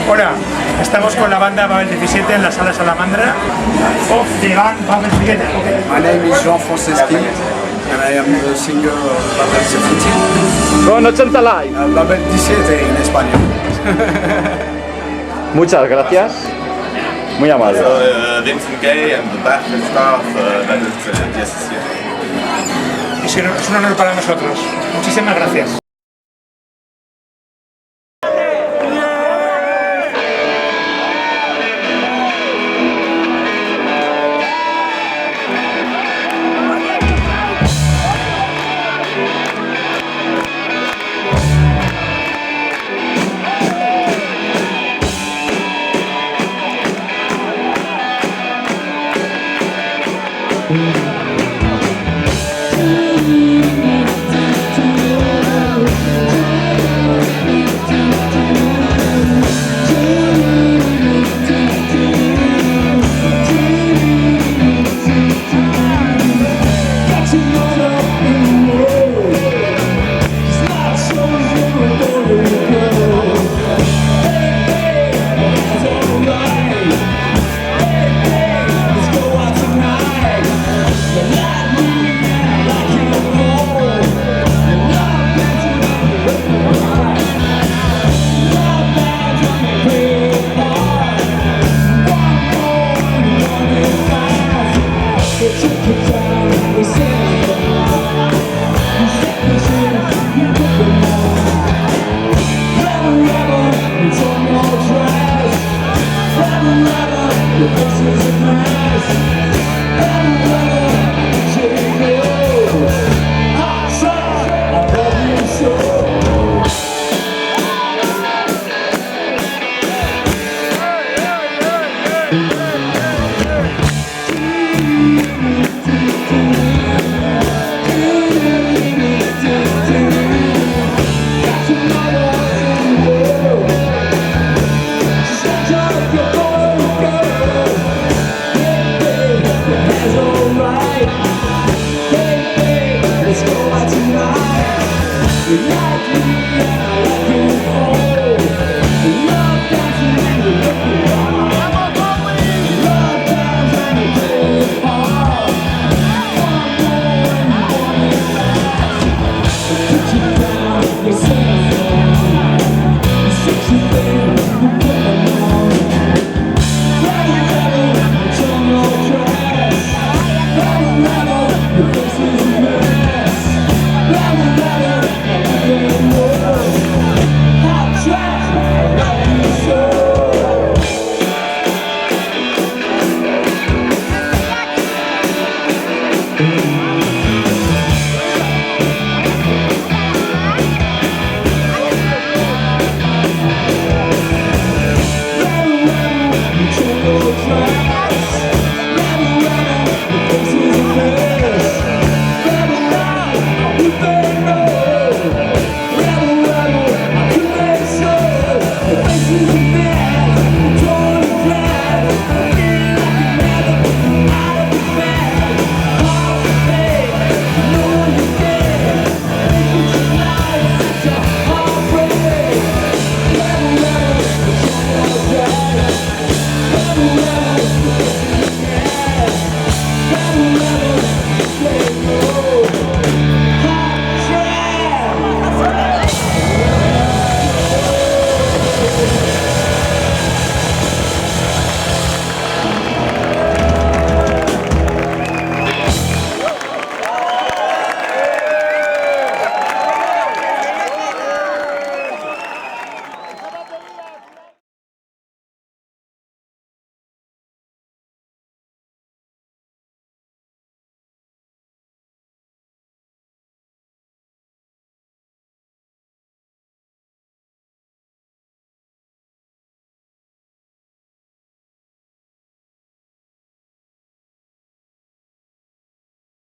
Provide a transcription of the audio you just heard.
Hola, estamos con la banda Babel 17 en la sala Salamandra of the band Babel 17. My name is Jean Franceski and I am the singer of Babel 17. Con 80 likes. Babel 17 en español. Muchas gracias. Muy amable. Vincent Gay and the bachelor staff Babel 17. Es un honor para nosotros. Muchísimas gracias. This is